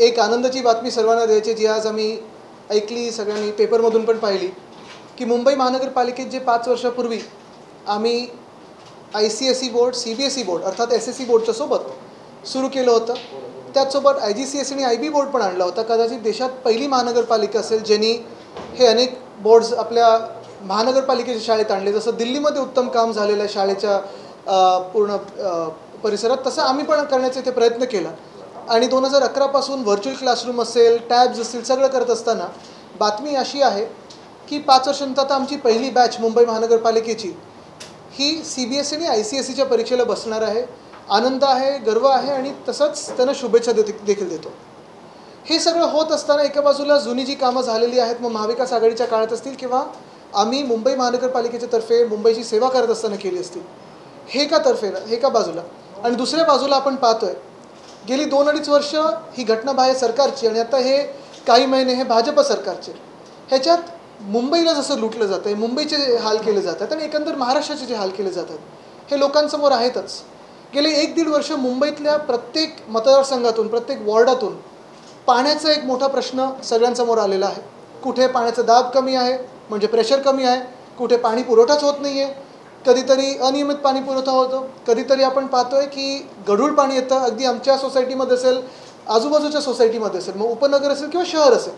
एक आनंदाची बातमी सर्वांना द्यायची जी आज आम्ही ऐकली, सगळ्यांनी पेपरमधून पण पाहिली, की मुंबई महानगरपालिकेत जे 5 वर्षापूर्वी आम्ही ICSE बोर्ड, CBSE बोर्ड अर्थात SSE बोर्डच्या सोबत सुरू केलं होतं, त्याचसोबत IGCSE आणि IB बोर्ड पण आणला होता. कदाचित देशात पहिली महानगरपालिका असेल ज्यांनी हे अनेक बोर्ड्स आपल्या महानगरपालिकेच्या शाळेत आणले. जसं दिल्लीमध्ये उत्तम काम झालेलं आहे शाळेच्या पूर्ण परिसरात, तसं आम्ही पण करण्याचा इथे प्रयत्न केला. आणि 2011 पासून व्हर्च्युअल क्लासरूम असेल, टॅब्स असतील, सगळं करत असताना बातमी अशी आहे की 5 वर्षांनंतर आता आमची पहिली बॅच मुंबई महानगरपालिकेची ही CBSE आणि ICSEच्या परीक्षेला बसणार आहे. आनंद आहे, गर्व आहे आणि तसंच त्यांना शुभेच्छा देखील देतो. हे सगळं होत असताना एका बाजूला जुनी जी कामं झालेली आहेत, मग महाविकास आघाडीच्या काळात असतील किंवा आम्ही मुंबई महानगरपालिकेच्या तर्फे मुंबईची सेवा करत असताना केली असतील, हे का बाजूला. आणि दुसऱ्या बाजूला आपण पाहतोय गेली 2-2.5 वर्ष ही घटना बाह्य सरकारची आणि आता हे काही महिने हे भाजप सरकारचे. ह्याच्यात मुंबईला जसं लुटलं जातं आहे, मुंबईचे हाल केले जातात आणि एकंदर महाराष्ट्राचे जे हाल केले जातात हे लोकांसमोर आहेतच. गेले 1-1.5 वर्ष मुंबईतल्या प्रत्येक मतदारसंघातून, प्रत्येक वॉर्डातून पाण्याचा एक मोठा प्रश्न सगळ्यांसमोर आलेला आहे. कुठे पाण्याचा दाब कमी आहे, म्हणजे प्रेशर कमी आहे, कुठे पाणी पुरवठाच होत नाही आहे, कधीतरी अनियमित पाणी पुरवठा होतो, कधीतरी आपण पाहतोय की गढूळ पाणी येतं. अगदी आमच्या सोसायटीमध्ये असेल, आजूबाजूच्या सोसायटीमध्ये असेल, मग उपनगर असेल किंवा शहर असेल.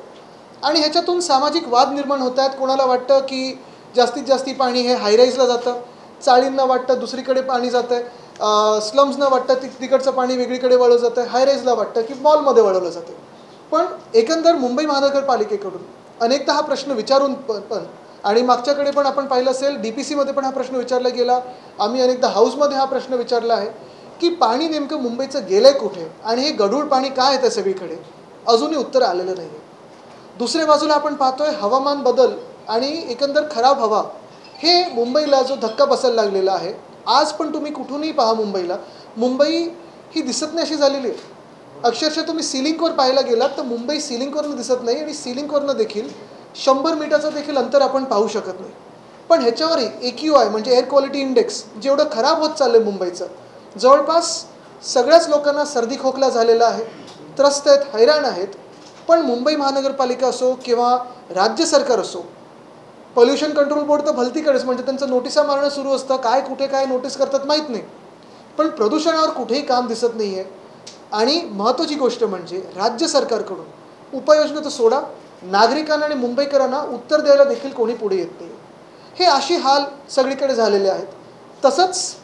आणि ह्याच्यातून सामाजिक वाद निर्माण होत आहेत. कोणाला वाटतं की जास्तीत जास्त पाणी हे हायराईजला जातं, चाळींना वाटतं दुसरीकडे पाणी जातं आहे, स्लम्सना वाटतं तिकडचं पाणी वेगळीकडे वळवलं जातं आहे, हायराईजला वाटतं की मॉलमध्ये वळवलं जातं. पण एकंदर मुंबई महानगरपालिकेकडून अनेकदा हा प्रश्न विचारून पण आणि मागच्याकडे पण आपण पाहिलं असेल DPCमध्ये पण हा प्रश्न विचारला गेला. आम्ही अनेकदा हाऊसमध्ये हा प्रश्न विचारला आहे की पाणी नेमकं मुंबईचं गेलं आहे कुठे आणि हे गढूळ पाणी काय आहे त्या सगळीकडे, अजूनही उत्तर आलेलं नाही आहे. दुसऱ्या बाजूला आपण पाहतोय हवामान बदल आणि एकंदर खराब हवा, हे मुंबईला जो धक्का बसायला लागलेला आहे. आज पण तुम्ही कुठूनही पहा मुंबईला, मुंबई ही दिसत नाही अशी झालेली आहे. अक्षरशः तुम्ही सिलिंगवर पाहायला गेलात तर मुंबई सिलिंगवरनं दिसत नाही आणि सिलिंगवरनं देखील 100 मीटरचं देखील अंतर आपण पाहू शकत नाही. पण ह्याच्यावरही AQI म्हणजे एअर क्वालिटी इंडेक्स जेवढं खराब होत चाललं आहे मुंबईचं, जवळपास सगळ्याच लोकांना सर्दी खोकला झालेला आहे, त्रस्त आहेत, हैराण आहेत. पण मुंबई महानगरपालिका असो किंवा राज्य सरकार असो, पोल्युशन कंट्रोल बोर्ड तर भलतीकडेच, म्हणजे त्यांचं नोटिसा मारणं सुरू असतं, काय कुठे काय नोटीस करतात माहीत नाही. पण प्रदूषणावर कुठेही काम दिसत नाही आहे. आणि महत्त्वाची गोष्ट म्हणजे राज्य सरकारकडून उपाययोजना तर सोडा, नागरिकांना आणि मुंबईकरांना उत्तर द्यायला देखील कोणी पुढे येत नाही. हे अशी हाल सगळीकडे झालेले आहेत. तसंच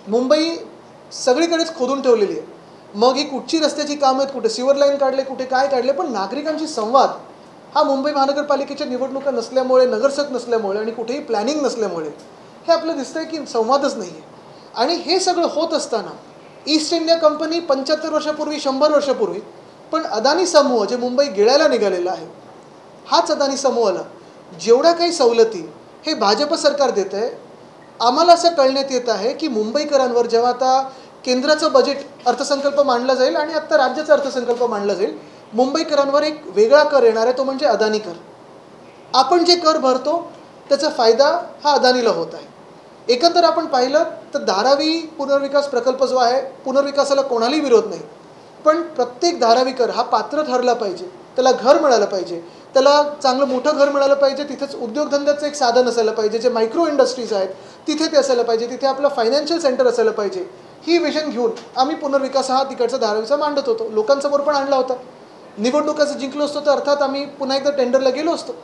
मुंबई सगळीकडेच खोदून ठेवलेली आहे. मग ही कुठची रस्त्याची कामं आहेत, कुठे सिवर लाईन काढले, कुठे काय काढले, पण नागरिकांशी संवाद हा मुंबई महानगरपालिकेच्या निवडणुका नसल्यामुळे, नगरसेवक नसल्यामुळे आणि कुठेही प्लॅनिंग नसल्यामुळे हे आपलं दिसतंय की संवादच नाही आहे. आणि हे सगळं होत असताना ईस्ट इंडिया कंपनी 75 वर्षापूर्वी, 100 वर्षापूर्वी, पण अदानी समूह जे मुंबई गिळायला निघालेला आहे, हाच अदानी समूहाला जेवढ्या काही सवलती हे भाजप सरकार देत आहे. आम्हाला असं कळण्यात येत आहे की मुंबईकरांवर जेव्हा आता केंद्राचं बजेट अर्थसंकल्प मांडला जाईल आणि आत्ता राज्याचा अर्थसंकल्प मांडला जाईल, मुंबईकरांवर एक वेगळा कर येणार आहे, तो म्हणजे अदानी कर. आपण जे कर भरतो त्याचा फायदा हा अदानीला होत आहे. एकंदर आपण पाहिलं तर धारावी पुनर्विकास प्रकल्प जो आहे, पुनर्विकासाला कोणालाही विरोध नाही, पण प्रत्येक धारावीकर हा पात्र ठरला पाहिजे, त्याला घर मिळालं पाहिजे, त्याला चांगलं मोठं घर मिळालं पाहिजे, तिथेच उद्योगधंद्याचं एक साधन असायला पाहिजे, जे मायक्रो इंडस्ट्रीज आहेत तिथे ते असायला पाहिजे, तिथे आपलं फायनान्शियल सेंटर असायला पाहिजे. ही विजन घेऊन आम्ही पुनर्विकास हा तिकडचा धारावीचा मांडत होतो, लोकांसमोर पण आणला होता. निवडणुकाचं जिंकलो असतो तर अर्थात आम्ही पुन्हा एकदा टेंडरला गेलो असतो.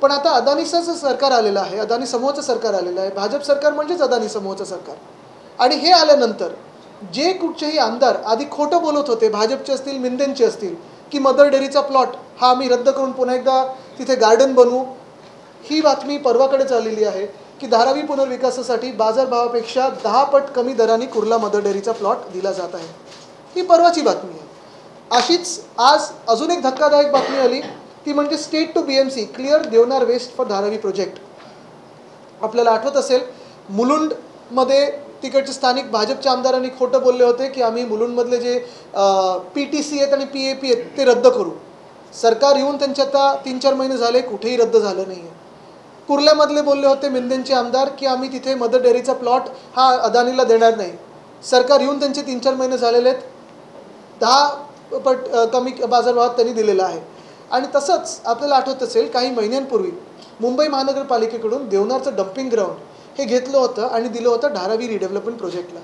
पण आता अदानीचं सरकार आलेलं आहे, अदानी समूहाचं सरकार आलेलं आहे, भाजप सरकार म्हणजेच अदानी समूहाचं सरकार. आणि हे आल्यानंतर जे कुठचेही आमदार आधी खोटं बोलत होते, भाजपचे असतील, मिंदेंचे असतील, की मदर डेअरीचा प्लॉट हा आम्ही रद्द करून पुन्हा एकदा तिथे गार्डन बनवू, ही बातमी परवाकडे चाललेली आहे की धारावी पुनर्विकासासाठी बाजारभावापेक्षा 10 पट कमी दराने कुर्ला मदर डेअरीचा प्लॉट दिला जात आहे. ही परवाची बातमी आहे. अशीच आज अजून एक धक्कादायक बातमी आली, ती म्हणजे state to BMC clear Deonar waste for Dharavi project. आपल्याला आठवत असेल मुलुंडमध्ये तिकडचे स्थानिक भाजपच्या आमदारांनी खोटं बोलले होते की आम्ही मुलुंडमधले जे PTC आहेत आणि PAP आहेत ते रद्द करू. सरकार येऊन त्यांचे आता 3-4 महिने झाले, कुठेही रद्द झालं नाही आहे. कुर्ल्यामधले बोलले होते मिंदेंचे आमदार की आम्ही तिथे मदर डेअरीचा प्लॉट हा अदानीला देणार नाही. सरकार येऊन त्यांचे 3-4 महिने झालेले आहेत. 10 कमी बाजारभावात त्यांनी दिलेला आहे. आणि तसंच आपल्याला आठवत असेल काही महिन्यांपूर्वी मुंबई महानगरपालिकेकडून देवनारचं डम्पिंग ग्राउंड हे घेतलं होतं आणि दिलं होतं धारावी रिडेव्हलपमेंट प्रोजेक्टला.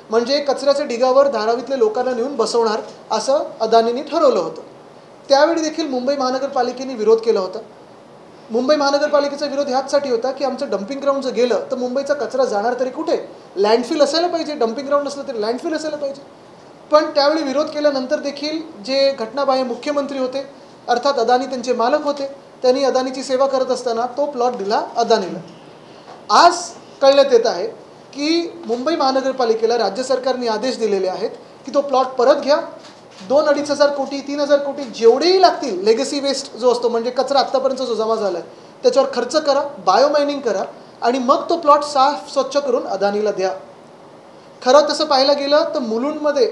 म्हणजे कचऱ्याच्या ढिगावर धारावीतल्या लोकांना नेऊन बसवणार असं अदानींनी ठरवलं होतं. त्यावेळी देखील मुंबई महानगरपालिकेने विरोध केला होता. मुंबई महानगरपालिकेचा विरोध ह्याचसाठी होता की आमचं डम्पिंग ग्राउंड जर गेलं तर मुंबईचा कचरा जाणार तरी कुठे, लँडफिल असायला पाहिजे. डम्पिंग ग्राउंड नसलं तरी लँडफिल असायला पाहिजे. पण त्यावेळी विरोध केल्यानंतर देखील जे घटनाबाह्य मुख्यमंत्री होते, अर्थात अदानी त्यांचे मालक होते, त्यांनी अदानीची सेवा करत असताना तो प्लॉट दिला अदानीला. आज कळण्यात येत आहे की मुंबई महानगरपालिकेला राज्य सरकारने आदेश दिलेले आहेत की तो प्लॉट परत घ्या. 2-2.5 कोटी 3,000 कोटी जेवढेही लागतील, लेगसी वेस्ट जो असतो म्हणजे कचरा आत्तापर्यंत जो जमा झाला आहे त्याच्यावर खर्च करा, बायोमायनिंग करा आणि मग तो प्लॉट साफ स्वच्छ करून अदानीला द्या. खरं तसं पाहायला गेलं तर मुलुंडमध्ये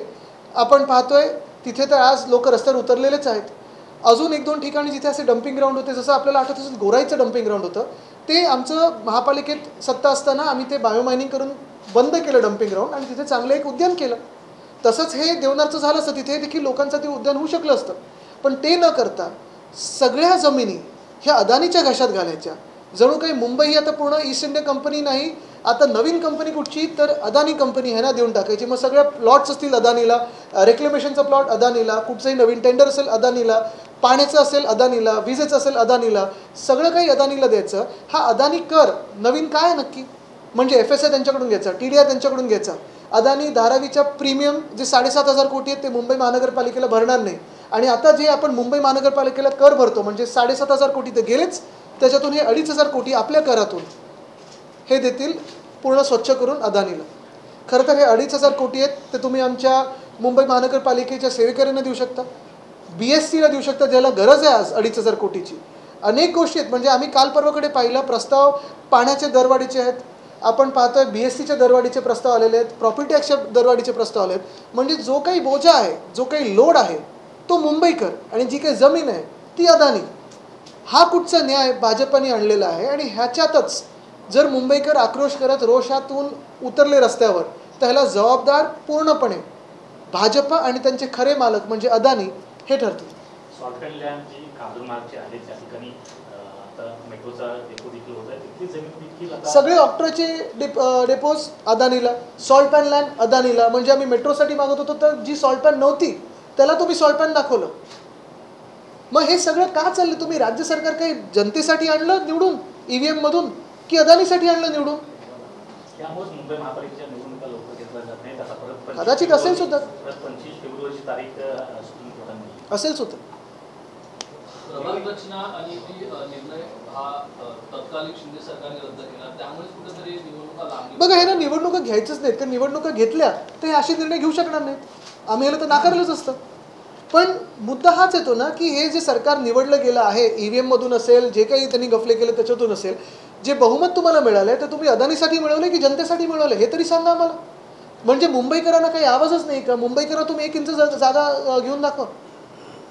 आपण पाहतोय तिथे तर आज लोक रस्त्यावर उतरलेलेच आहेत. अजून 1-2 ठिकाणी जिथे असे डम्पिंग ग्राउंड होते, जसं आपल्याला आठवत असेल गोराईचं डम्पिंग ग्राउंड होतं, ते आमचं महापालिकेत सत्ता असताना आम्ही ते बायोमायनिंग करून बंद केलं डम्पिंग ग्राउंड आणि तिथे चांगलं एक उद्यान केलं. तसंच हे देवनारचं झालं असतं, तिथे देखील लोकांचं ते उद्यान होऊ शकलं असतं. पण ते न करता सगळ्या जमिनी ह्या अदानीच्या घशात घालायच्या. जणू काही मुंबई आता पूर्ण ईस्ट इंडिया कंपनी नाही, आता नवीन कंपनी कुठची तर अदानी कंपनी ह्यांना देऊन टाकायची. मग सगळ्या प्लॉट्स असतील अदानीला, रेक्लेमेशनचा प्लॉट अदानीला, कुठचंही नवीन टेंडर असेल अदानीला, पाण्याचं असेल अदानीला, विजेचं असेल अदानीला, सगळं काही अदानीला द्यायचं. हा अदानी कर नवीन काय नक्की म्हणजे FSI त्यांच्याकडून घ्यायचा, TDI त्यांच्याकडून घ्यायचा. अदानी धारावीच्या प्रीमियम जे 7,500 कोटी आहेत ते मुंबई महानगरपालिकेला भरणार नाही. आणि आता जे आपण मुंबई महानगरपालिकेला कर भरतो म्हणजे 7,500 कोटी ते गेलेच, त्याच्यातून हे 2,500 कोटी आपल्या करातून हे देतील पूर्ण स्वच्छ करून अदानीला. खरं तर हे 2,500 कोटी आहेत ते तुम्ही आमच्या मुंबई महानगरपालिकेच्या सेवेकऱ्यांना देऊ शकता, BSCला देऊ शकता ज्याला गरज आहे आज 2,500 कोटीची. अनेक गोष्टी आहेत. म्हणजे आम्ही काल परवाकडे पाहिलं प्रस्ताव पाण्याचे दरवाढीचे आहेत, आपण पाहतोय BSCच्या दरवाढीचे प्रस्ताव आलेले आहेत, प्रॉपर्टी टॅक्सच्या दरवाढीचे प्रस्ताव आले आहेत. म्हणजे जो काही बोजा आहे, जो काही लोड आहे तो मुंबईकर आणि जी काही जमीन आहे ती अदानी. हा कुठचा न्याय भाजपने आणलेला आहे. आणि ह्याच्यातच जर मुंबईकर आक्रोश करत रोषातून उतरले रस्त्यावर तर ह्याला जबाबदार पूर्णपणे भाजप आणि त्यांचे खरे मालक म्हणजे अदानी हे ठरतील. सगळे ऑक्ट्राचे डेपोज अदानीला, सॉल्ट पॅन लँड अदानीला. म्हणजे आम्ही मेट्रोसाठी मागत होतो तर जी सॉल्ट पॅन नव्हती त्याला तुम्ही सॉल्ट पॅन दाखवलं. मग हे सगळं का चाललं? तुम्ही राज्य सरकार काही जनतेसाठी आणलं निवडून EVM मधून की अदानीसाठी आणलं निवडून? कदाचित असेल सुद्धा, असेल सुद्धा. रचना आणि निर्णय हा तत्कालीन शिंदे सरकारने रद्द केला, त्यामुळे कुठेतरी निवडणुका लांबल्या. बघा हे ना निवडणुका घ्यायचंच नाहीत, कारण निवडणुका घेतल्या तर हे असे निर्णय घेऊ शकणार नाहीत. आम्ही ह्याला तर नाकारलंच असतं. पण मुद्दा हाच येतो ना की हे जे सरकार निवडलं गेलं आहे EVM मधून असेल, जे काही त्यांनी गफले केले त्याच्यातून असेल, जे बहुमत तुम्हाला मिळालं आहे तर तुम्ही अदानीसाठी मिळवले की जनतेसाठी मिळवले हे तरी सांगा आम्हाला. म्हणजे मुंबईकरांना काही आवाजच नाही का? मुंबईकरांना तुम्ही 1 इंच जागा घेऊन दाखवा.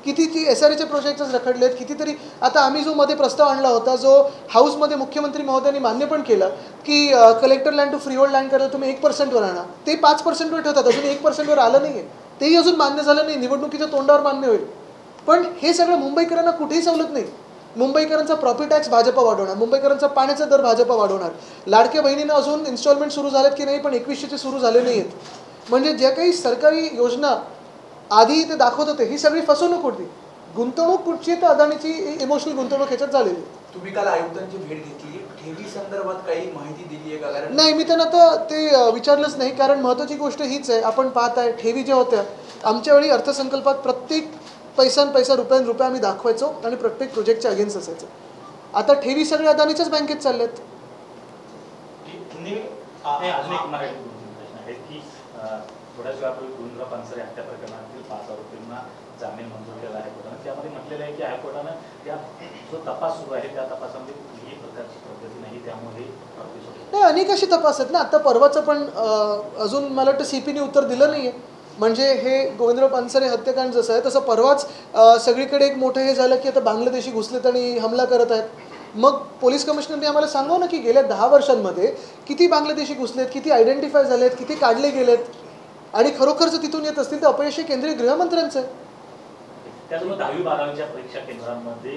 कितीची SRAचे प्रोजेक्ट्स रखडलेत कितीतरी. आता आम्ही जो मध्ये प्रस्ताव आणला होता जो हाऊसमध्ये मुख्यमंत्री महोदयांनी मान्य पण केलं की collector land to freehold land करायला तुम्ही 1% आणा, ते 5% ठेवतात. अजून 1% आलं नाही आहे, तेही अजून मान्य झालं नाही. निवडणुकीच्या तोंडावर मान्य होईल. पण हे सगळं मुंबईकरांना कुठेही सवलत नाही. मुंबईकरांचा प्रॉपर्टी टॅक्स भाजप वाढवणार, मुंबईकरांचा पाण्याचा दर भाजप वाढवणार, लाडक्या बहिणींना अजून इन्स्टॉलमेंट सुरू झालेत की नाही पण 2100चे सुरू झाले नाही आहेत. म्हणजे ज्या काही सरकारी योजना आधी ते दाखवत होते ही सगळी फसवणूक होती. गुंतवणूक कुठची तर अदानीची इमोशनल गुंतवणूक ह्याच्यात झालेली. तुम्ही काल आयुक्तांची भेट घेतली, ठेवी संदर्भात काही माहिती दिली आहे का? कारण नाही, मी त्यांना तर ते विचारलंच नाही. कारण महत्त्वाची गोष्ट हीच आहे, आपण पाहत आहे ठेवी ज्या होत्या आमच्या वेळी अर्थसंकल्पात प्रत्येक पैसा रुपया आम्ही दाखवायचो आणि प्रत्येक प्रोजेक्टच्या अगेन्स्ट असायचं. आता ठेवी सगळे अदानीच्याच बँकेत चालल्यात. थोड्याच वेळापूर्वी गुरुंद्रा पानसरे हत्या प्रकरणातील 5 आरोपींना जामीन मंजूर केला हायकोर्टाने. त्यामध्ये म्हटलेलं आहे की हायकोर्टानं त्या जो तपास सुरू आहे त्या तपासामध्ये कुठलीही प्रकारची प्रगती नाही, त्यामुळे नाही अनेक असे तपास आहेत ना. आता परवाचं पण अजून मला वाटतं CPने उत्तर दिलं नाही आहे. म्हणजे हे गोविंदराव पानसरे हत्याकांड जसं आहे तसं परवाच सगळीकडे एक मोठं हे झालं की आता बांगलादेशी घुसलेत आणि हमला करत आहेत. मग पोलीस कमिशनरने आम्हाला सांगावं ना की गेल्या 10 वर्षांमध्ये किती बांगलादेशी घुसलेत, किती आयडेंटिफाय झालेत, किती काढले गेलेत. आणि खरोखर जर तिथून येत असतील तर अपयश हे केंद्रीय गृहमंत्र्यांचं आहे. त्याचबरोबर 10वी-12वीच्या परीक्षा केंद्रांमध्ये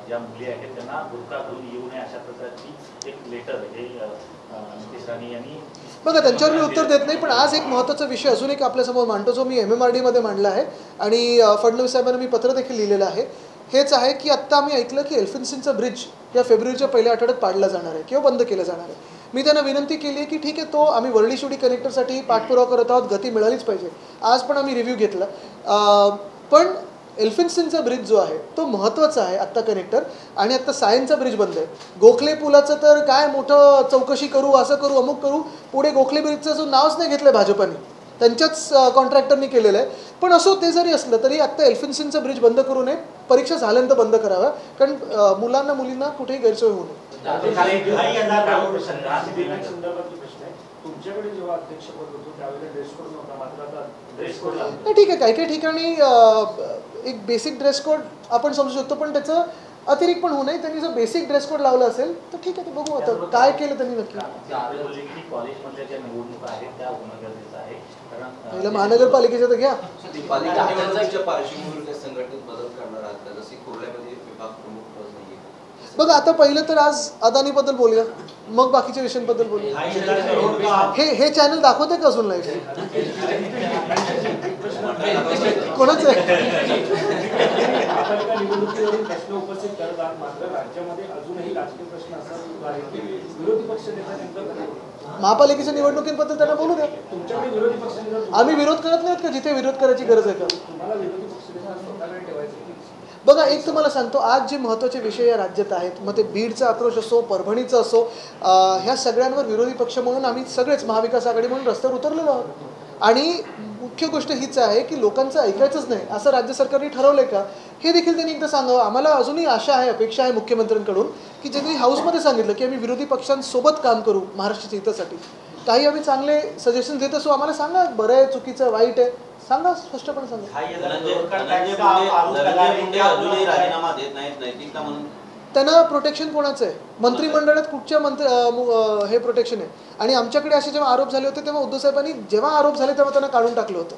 ज्या मुली आहेत त्यांना बुरखा घालून येऊ नये अशा प्रकारची एक लेटर हे नितेश राणे यांनी बघा त्यांच्यावर मी उत्तर देत नाही, पण आज एक महत्त्वाचा विषय अजून एक आपल्यासमोर मांडतो जो मी MMRDमध्ये मांडला आहे आणि फडणवीस साहेबांना मी पत्र देखील लिहिलेलं आहे. हेच आहे की आत्ता आम्ही ऐकलं की एल्फिन्स्टनचा ब्रिज या फेब्रुवारीच्या पहिल्या आठवड्यात पाडला जाणार आहे किंवा बंद केलं जाणार आहे. मी त्यांना विनंती केली आहे की ठीक आहे, तो आम्ही वरळी शिवडी कनेक्टरसाठी पाठपुरावा करत आहोत, गती मिळालीच पाहिजे. आज पण आम्ही रिव्ह्यू घेतला, पण एल्फिन्स्टनचा ब्रिज जो आहे तो महत्त्वाचा आहे आत्ता कनेक्टर. आणि आत्ता सायनचा ब्रिज बंद आहे. गोखले पुलाचं तर काय मोठं चौकशी करू, असं करू, अमुक करू, पुढे गोखले ब्रिजचं जो नावच नाही घेतलं भाजपाने, त्यांच्याच कॉन्ट्रॅक्टरनी केलेलं आहे. पण असो, ते जरी असलं तरी आत्ता एल्फिन्स्टनचा ब्रिज बंद करू नये, परीक्षा झाल्यानंतर बंद कराव्या, कारण मुलांना मुलींना कुठेही गैरसोय होऊ नये. तुमच्याकडे जेव्हा अध्यक्षपद होतं त्यावेळेला ड्रेस कोड नव्हता, मात्र आता ड्रेस कोड नाही, ठीक आहे, काही काही ठिकाणी एक बेसिक ड्रेस कोड आपण समजू शकतो, पण त्याचं अतिरिक्त पण होऊ नये. त्यांनी जर बेसिक ड्रेस कोड लावला असेल तर ठीक आहे, ते बघू आता काय केलं त्यांनी नक्की. कॉलेजमधल्या ज्या निवडणुका आहेत त्या होणं गरजेचं आहे, कारण पहिलं महानगरपालिकेचं तर घ्या. पालिका निवडणुकीच्या पार्श्वभूमीवर काही संघटनेत बदल करणार आहात का? जसे कुर्ल्यामध्ये विभाग प्रमुख पद नाहीये. बघा, आता पहिलं तर आज अदानीबद्दल बोलूया, मग बाकीच्या विषयांबद्दल बोलूया. हे चॅनल दाखवते का अजून लाईव्ह? कोणाच आहे? महापालिका निवडणुकीवरून प्रश्न उपस्थित करत आहात, मात्र राज्यामध्ये अजूनही राजकीय प्रश्न असा आहे की विरोधी पक्ष नेता नेमकं महापालिकेच्या निवडणुकीबद्दल त्यांना बोलू द्या. तुमच्याकडे विरोधी पक्ष नेता आम्ही विरोध करत नाहीत का जिथे विरोध करायची गरज आहे का? तुम्हाला विरोधी पक्ष नेता स्वतःकडे ठेवायचं. बघा, एक तुम्हाला सांगतो, आज जे महत्त्वाचे विषय या राज्यात आहेत, मग ते बीडचा आक्रोश असो, परभणीचं असो, ह्या सगळ्यांवर विरोधी पक्ष म्हणून आम्ही सगळेच महाविकास आघाडी म्हणून रस्त्यावर उतरलेलो आहोत. आणि मुख्य गोष्ट हीच आहे की लोकांचं ऐकायचंच नाही असं राज्य सरकारने ठरवलं आहे का, हे देखील त्यांनी एकदा सांगावं. आम्हाला अजूनही आशा आहे, अपेक्षा आहे मुख्यमंत्र्यांकडून की ज्यांनी हाऊसमध्ये सांगितलं की आम्ही विरोधी पक्षांसोबत काम करू महाराष्ट्राच्या हितासाठी. काही आम्ही चांगले सजेशन देत असू, आम्हाला सांगा बरं आहे, चुकीचं, वाईट आहे, सांगा, स्पष्टपणे सांगा. अजूनही राजीनामा देत नाहीत, नैतिकता म्हणून त्यांना प्रोटेक्शन कोणाचं आहे? मंत्रिमंडळात कुठच्या हे प्रोटेक्शन आहे? आणि आमच्याकडे असे जेव्हा आरोप झाले होते तेव्हा उद्धव साहेबांनी जेव्हा आरोप झाले तेव्हा त्यांना काढून टाकलं होतं.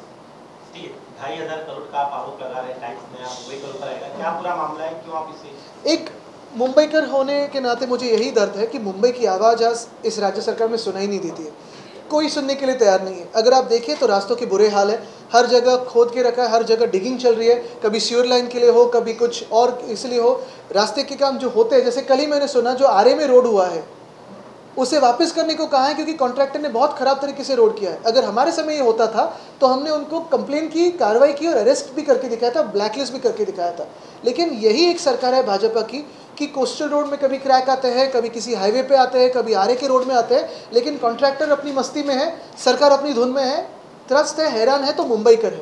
2,500 करोड़ का आप आरोप लगा रहे हैं, टैक्स नया मुंबई करोड़ का रहेगा, क्या पूरा मामला है, क्यों आप इसे? एक मुंबईकर होने के नाते मुझे यही दर्द है कि मुंबई की आवाज़ आज इस राज्य सरकार में सुनाई नहीं देती है, कोई सुनने के लिए तैयार नहीं है. अगर आप देखें तो रास्तों के बुरे हाल है, हर जगह खोद के रखा है, हर जगह डिगिंग चल रही है, कभी सीवर लाइन के लिए हो, कभी कुछ और इसलिए हो. रास्ते के काम जो होते हैं, जैसे कल ही मैंने सुना जो आरे में रोड हुआ है उसे वापस करने को कहा है क्योंकि कॉन्ट्रैक्टर ने बहुत ख़राब तरीके से रोड किया है. अगर हमारे समय ये होता था तो हमने उनको कंप्लेन की, कार्रवाई की और अरेस्ट भी करके दिखाया था, ब्लैकलिस्ट भी करके दिखाया था. लेकिन यही एक सरकार है भाजपा की कि कोस्टल रोड में कभी क्रैक आते हैं, कभी किसी हाईवे पे आते हैं, कभी आरे के रोड में आते हैं, लेकिन कॉन्ट्रैक्टर अपनी मस्ती में है, सरकार अपनी धुन में है, त्रस्त है, हैरान है तो मुंबईकर है.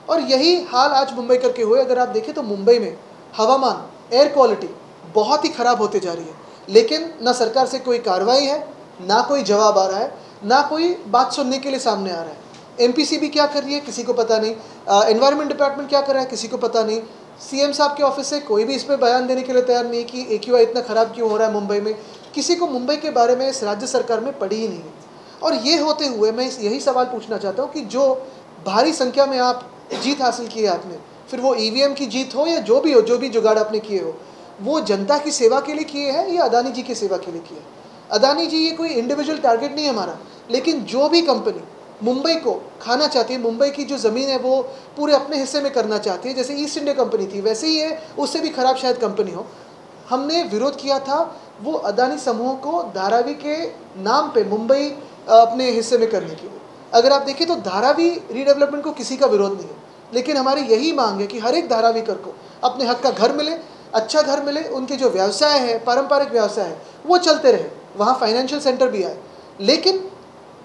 और यही हाल आज मुंबईकर के हुए. अगर आप देखें तो मुंबई में हवामान, एयर क्वालिटी बहुत ही ख़राब होते जा रही है, लेकिन ना सरकार से कोई कार्रवाई है, ना कोई जवाब आ रहा है, ना कोई बात सुनने के लिए सामने आ रहा है. MPCB क्या कर रही है किसी को पता नहीं, एनवायरनमेंट डिपार्टमेंट क्या कर रहा है किसी को पता नहीं, CM साहब के ऑफिस से कोई भी इस पर बयान देने के लिए तैयार नहीं कि AQI इतना ख़राब क्यों हो रहा है मुंबई में. किसी को मुंबई के बारे में इस राज्य सरकार में पड़ी ही नहीं है. और ये होते हुए मैं यही सवाल पूछना चाहता हूँ कि जो भारी संख्या में आप जीत हासिल की है आपने, फिर वो EVM की जीत हो या जो भी हो, जो भी जुगाड़ आपने किए हो, वो जनता की सेवा के लिए किए हैं या अदानी जी की सेवा के लिए किए हैं. अदानी जी ये कोई इंडिविजुअल टारगेट नहीं है हमारा, लेकिन जो भी कंपनी मुंबई को खाना चाहती है, मुंबई की जो ज़मीन है वो पूरे अपने हिस्से में करना चाहती है, जैसे ईस्ट इंडिया कंपनी थी वैसे ही है, उससे भी ख़राब शायद कंपनी हो. हमने विरोध किया था वो अदानी समूह को धारावी के नाम पे मुंबई अपने हिस्से में करने के लिए. अगर आप देखें तो धारावी रीडेवलपमेंट को किसी का विरोध नहीं है, लेकिन हमारी यही मांग है कि हर एक धारावीकर को अपने हक का घर मिले, अच्छा घर मिले, उनके जो व्यवसाय है, पारंपरिक व्यवसाय है, वो चलते रहे, वहाँ फाइनेंशियल सेंटर भी आए. लेकिन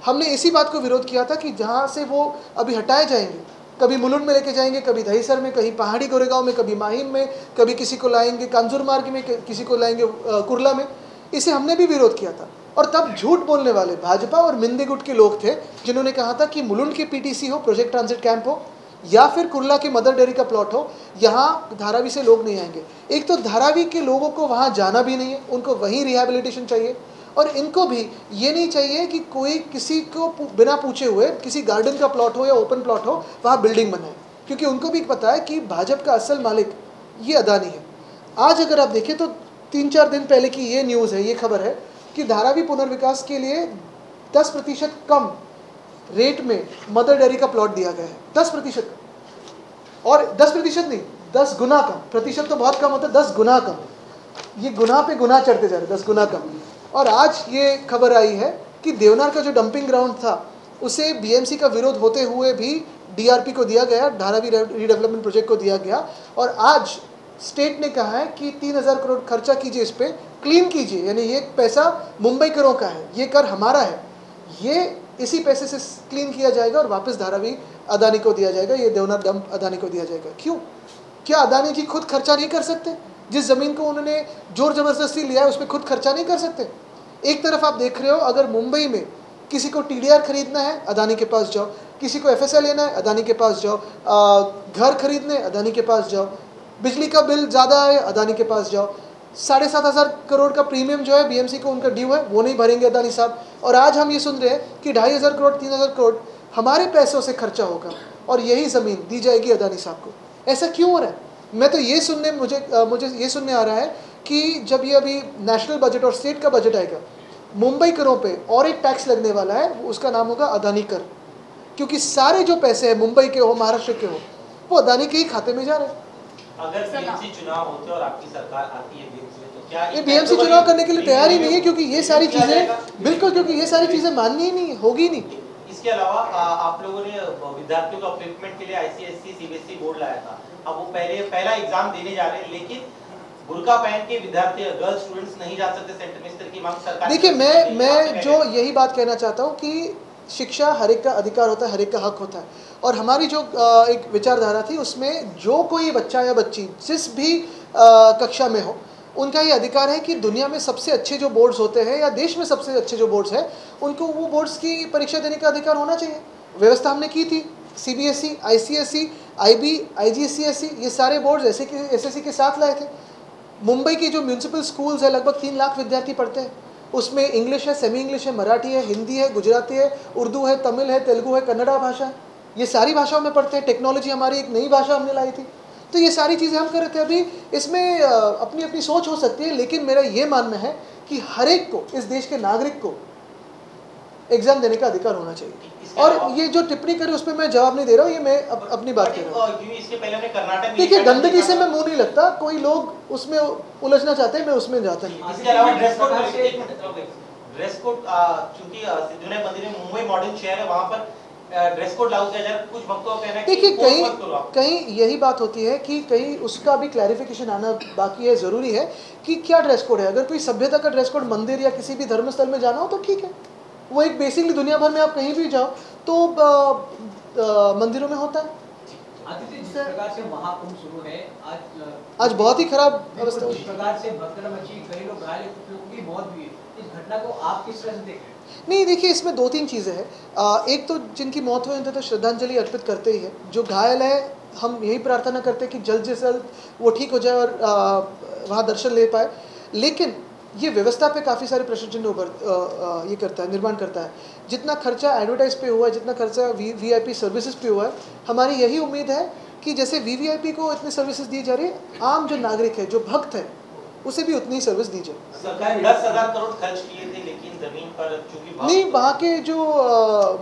हमने इसी बात को विरोध किया था कि जहाँ से वो अभी हटाए जाएंगे, कभी मुलुंड में लेके जाएंगे, कभी दहीसर में, कहीं पहाड़ी गोरेगांव में, कभी माहिम में, कभी किसी को लाएंगे कांजूर मार्ग में, किसी को लाएंगे कुर्ला में, इसे हमने भी विरोध किया था. और तब झूठ बोलने वाले भाजपा और मिंदे गुट के लोग थे जिन्होंने कहा था कि मुलुंड की PTC हो, प्रोजेक्ट ट्रांजिट कैंप हो, या फिर कुर्ला के मदर डेयरी का प्लॉट हो, यहाँ धारावी से लोग नहीं आएंगे. एक तो धारावी के लोगों को वहाँ जाना भी नहीं है, उनको वहीं रिहैबिलिटेशन चाहिए, और इनको भी ये नहीं चाहिए कि कोई किसी को बिना पूछे हुए किसी गार्डन का प्लॉट हो या ओपन प्लॉट हो वहाँ बिल्डिंग बनाए. क्योंकि उनको भी पता है कि भाजपा का असल मालिक ये अदानी है। आज अगर आप देखें तो 3-4 दिन पहले की ये न्यूज़ है, ये खबर है कि धारावी पुनर्विकास के लिए 10% कम रेट में मदर डेयरी का प्लॉट दिया गया है। 10%, और 10% नहीं, 10 गुना कम। प्रतिशत तो बहुत कम होता है, 10 गुना कम। ये गुना पे गुना चढ़ते जा रहे, 10 गुना कम। और आज ये खबर आई है कि देवनार का जो डंपिंग ग्राउंड था उसे बीएमसी का विरोध होते हुए भी डीआरपी को दिया गया, धारावी रीडेवलपमेंट प्रोजेक्ट को दिया गया। और आज स्टेट ने कहा है कि 3,000 करोड़ खर्चा कीजिए, इस पर क्लीन कीजिए, यानी ये पैसा मुंबई करों का है, ये कर हमारा है, ये इसी पैसे से क्लीन किया जाएगा और वापस धारावी अदानी को दिया जाएगा, ये देवनार डंप अदानी को दिया जाएगा। क्यों? क्या अदानी जी खुद खर्चा नहीं कर सकते? जिस ज़मीन को उन्होंने जोर ज़बरदस्ती लिया है उस पर खुद खर्चा नहीं कर सकते? एक तरफ आप देख रहे हो, अगर मुंबई में किसी को टीडीआर खरीदना है अदानी के पास जाओ, किसी को एफएसएल लेना है अदानी के पास जाओ, घर खरीदने अदानी के पास जाओ, बिजली का बिल ज़्यादा है अदानी के पास जाओ, 7,500 करोड़ का प्रीमियम जो है बीएमसी को उनका ड्यू है वो नहीं भरेंगे अदानी साहब। और आज हम ये सुन रहे हैं कि 2,500 करोड़ 3,000 करोड़ हमारे पैसों से खर्चा होगा और यही ज़मीन दी जाएगी अदानी साहब को। ऐसा क्यों हो रहा है? मैं तो ये सुनने मुझे ये सुनने आ रहा है कि जब ये अभी नेशनल बजट और स्टेट का बजट आएगा, मुंबई करों पे और एक टैक्स लगने वाला है, उसका नाम होगा अदानी कर, क्योंकि सारे जो पैसे हैं मुंबई के हो, महाराष्ट्र के हो, वो अदानी के ही खाते में जा रहे हैं। अगर बीएमसी चुनाव होते और आपकी सरकार आती है बीएमसी में, तो क्या ये बीएमसी चुनाव करने के लिए तैयार ही नहीं है, क्योंकि ये सारी चीज़ें बिल्कुल, क्योंकि ये सारी चीज़ें माननी ही नहीं, होगी नहीं। इसके अलावा आप लोगों ने विद्यार्थियों का अपलिफ्टमेंट के लिए आईसीएसई सीबीएसई बोर्ड लाया था। अब वो पहला एग्जाम देने जा रहे हैं, लेकिन बुर्का पहन के विद्यार्थी गर्ल्स स्टूडेंट्स नहीं जा सकते सेंटर मिनिस्टर की मांग सरकार। देखिए, मैं जो यही बात कहना चाहता हूँ कि शिक्षा हर एक का अधिकार होता है, हर एक का हक होता है। और हमारी जो एक विचारधारा थी उसमें जो कोई बच्चा या बच्ची जिस भी कक्षा में हो, उनका ये अधिकार है कि दुनिया में सबसे अच्छे जो बोर्ड्स होते हैं या देश में सबसे अच्छे जो बोर्ड्स हैं, उनको वो बोर्ड्स की परीक्षा देने का अधिकार होना चाहिए। व्यवस्था हमने की थी। सीबीएसई, आईसीएसई, आईबी, आईजीसीएसई, ये सारे बोर्ड्स एसएससी के साथ लाए थे। मुंबई की जो म्यूनसिपल स्कूल्स है, लगभग 3 लाख विद्यार्थी पढ़ते हैं। उसमें इंग्लिश है, सेमी इंग्लिश है, मराठी है, हिंदी है, गुजराती है, उर्दू है, तमिल है, तेलुगु है, कन्नड़ा भाषा है, ये सारी भाषाओं में पढ़ते हैं। टेक्नोलॉजी हमारी एक नई भाषा हमने लाई थी। तो ये सारी चीज़ें हम कर रहे थे। अभी इसमें अपनी अपनी सोच हो सकती है, लेकिन मेरा ये मानना है कि हर एक को, इस देश के नागरिक को एग्जाम देने का अधिकार होना चाहिए। और ये जो टिप्पणी करे उस पर मैं जवाब नहीं दे रहा हूँ, ये मैं अपनी बात कर रहा हूँ। इसके पहले हमने कर्नाटक में देखिए, गंदगी से मैं मुंह नहीं लगता, कोई लोग उसमें उलझना चाहते हैं, मैं उसमें जाता नहीं। इसके अलावा ड्रेस कोड चूंकि सिद्धिविनायक मंदिर में मुंबई मॉडर्न शहर है, वहां पर ड्रेस कोड लागू किया जाए, कुछ भक्तों का कहना है। देखिए, कहीं यही बात होती है कि कहीं उसका भी क्लैरिफिकेशन आना बाकी है, ज़रूरी है कि क्या ड्रेस कोड है। अगर कोई सभ्यता का ड्रेस कोड मंदिर या किसी भी धर्मस्थल में जाना हो तो ठीक है, वो एक बेसिकली दुनिया भर में आप कहीं भी जाओ तो मंदिरों में होता है। आदित्य, जिस प्रकार से महाकुंभ शुरू है, आज बहुत ही खराब अवस्था जिस प्रकार से भगदड़ मची, कई लोग घायल, कुछ लोगों की मौत हुई है, इस घटना को आप किस तरह से देख रहे हैं? नहीं, देखिए, इसमें 2-3 चीज़ें हैं। एक तो जिनकी मौत हुई उनको तो श्रद्धांजलि अर्पित करते ही है। जो घायल है, हम यही प्रार्थना करते हैं कि जल्द से जल्द वो ठीक हो जाए और वहाँ दर्शन ले पाए। लेकिन ये व्यवस्था पे काफ़ी सारे प्रश्न चिन्ह ये करता है, निर्माण करता है। जितना खर्चा एडवर्टाइज पे हुआ है, जितना खर्चा वीवीआईपी सर्विसेज पे हुआ है, हमारी यही उम्मीद है कि जैसे वीवीआईपी को इतनी सर्विसेज दी जा रही है, आम जो नागरिक है, जो भक्त है, उसे भी उतनी सर्विस दी जाए। सरकार 10,000 करोड़ खर्च किए थे, लेकिन जमीन पर चूंकि नहीं, वहाँ के जो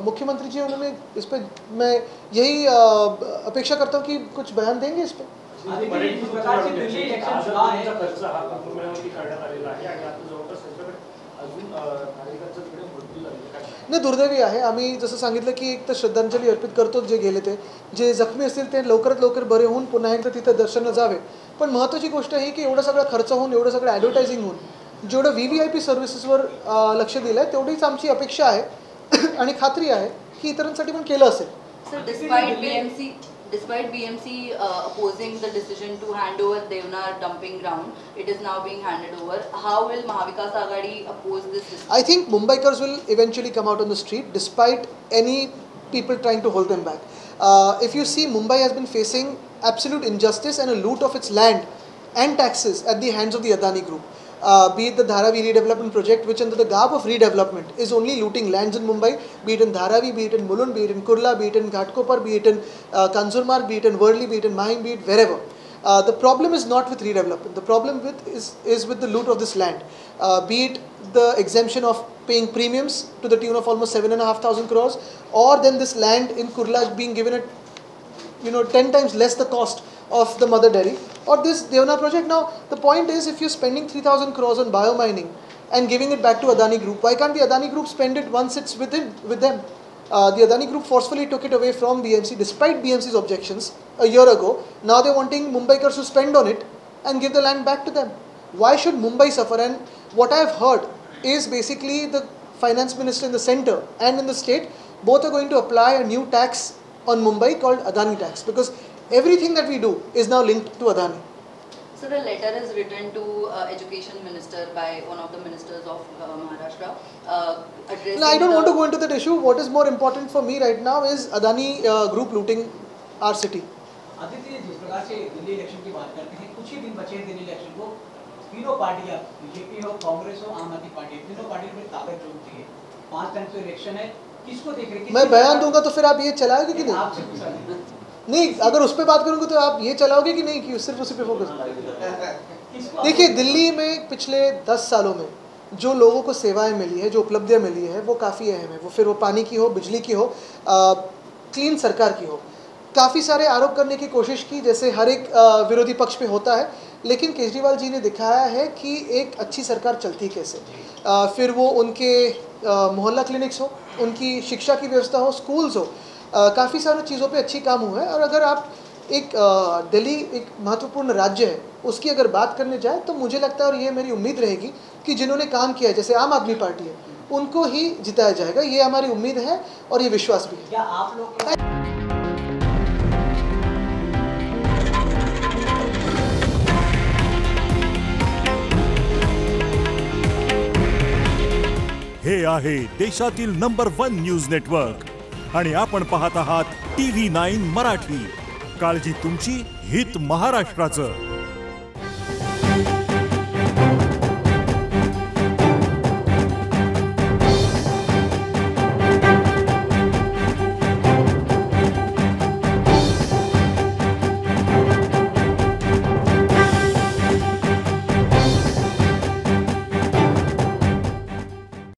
मुख्यमंत्री जी, उन्होंने इस पर, मैं यही अपेक्षा करता हूँ कि कुछ बयान देंगे इस पर। जिस प्रकार से दिल्ली इलेक्शन चुनाव आहे, खर्च हा कुंभमेळ्यावरती करण्यात आलेला आहे आणि आता जवळपास त्यांच्याकडे अजून नागरिकांच्याकडे मृत्यू झालेला आहे। नाही, दुर्दैवी आहे। आम्ही जसं सांगितलं की एक तर श्रद्धांजली अर्पित करतो जे गेले ते, जे जखमी असतील ते लवकरात लवकर बरे होऊन पुन्हा एकदा तिथं दर्शनाला जावे। पण महत्त्वाची गोष्ट ही की एवढा सगळा खर्च होऊन, एवढं सगळं ॲडव्हर्टायझिंग होऊन, जेवढं VVIP सर्व्हिसेसवर लक्ष दिलं आहे, तेवढीच आमची अपेक्षा आहे आणि खात्री आहे की इतरांसाठी पण केलं असेल। Sir, despite BMC opposing the decision to hand over Devnar dumping ground, it is now being handed over. How will Mahavikas Aghadi oppose this decision? I think Mumbaikars will eventually come out on the street despite any people trying to hold them back. If you see, Mumbai has been facing absolute injustice and a loot of its land and taxes at the hands of the Adani Group. be it the Dharavi redevelopment project, which under the garb of redevelopment is only looting lands in Mumbai, be it in Dharavi, be it in Mulund, be it in Kurla, be it in Ghatkopar, be it in Kanjurmarg, be it in Worli, be it in Mahim, be it wherever. The problem is not with redevelopment. The problem is with the loot of this land. Be it the exemption of paying premiums to the tune of almost 7,500 crores, or then this land in Kurla being given at 10 times less the cost of the mother dairy, or this Devna project. Now the point is, if you're spending 3,000 crores on biomining and giving it back to Adani Group, why can't the Adani Group spend it once it's with them? The Adani Group forcefully took it away from BMC despite BMC's objections a year ago. Now they're wanting Mumbaikars to spend on it and give the land back to them. Why should Mumbai suffer? And what I've heard is basically the finance minister in the center and in the state both are going to apply a new tax on Mumbai called Adani tax, because everything that we do is now linked to Adani. So the letter is written to education minister by one of the ministers of Maharashtra addressing. No, I don't want to go into that issue. What is more important for me right now is Adani group looting our city. Aditya, जिस प्रकार से Delhi election की बात करते हैं, कुछ ही दिन बचे हैं दिल्ली इलेक्शन को, तीनों पार्टियां, बीजेपी हो, कांग्रेस हो, आम आदमी पार्टी, तीनों पार्टियों में ताकत जोड़ती है। 5 दिन तो इलेक्शन है, किसको देख रहे हैं? मैं बयान दूंगा तो फिर आप ये चलाओगे कि नहीं? आपसे पूछा नहीं, अगर उस पर बात करूंगा तो आप ये चलाओगे कि नहीं, कि सिर्फ उसी पे फोकस? देखिए, दिल्ली में पिछले 10 सालों में जो लोगों को सेवाएं मिली है, जो उपलब्धियां मिली है, वो काफ़ी अहम है। वो फिर वो पानी की हो, बिजली की हो, क्लीन सरकार की हो। काफ़ी सारे आरोप करने की कोशिश की, जैसे हर एक विरोधी पक्ष पे होता है, लेकिन केजरीवाल जी ने दिखाया है कि एक अच्छी सरकार चलती कैसे। फिर वो उनके मोहल्ला क्लिनिक्स हो, उनकी शिक्षा की व्यवस्था हो, स्कूल्स हो, काफ़ी सारी चीज़ों पे अच्छी काम हुआ है। और अगर आप दिल्ली एक महत्वपूर्ण राज्य है, उसकी अगर बात करने जाए तो मुझे लगता है, और ये मेरी उम्मीद रहेगी, कि जिन्होंने काम किया है, जैसे आम आदमी पार्टी है, उनको ही जिताया जाएगा। ये हमारी उम्मीद है और ये विश्वास भी है। क्या आप लोग हे आहे देशातील नंबर 1 न्यूज नेटवर्क आणि आपण पाहत आहात TV9 मराठी। काळजी तुमची, हित महाराष्ट्राचं।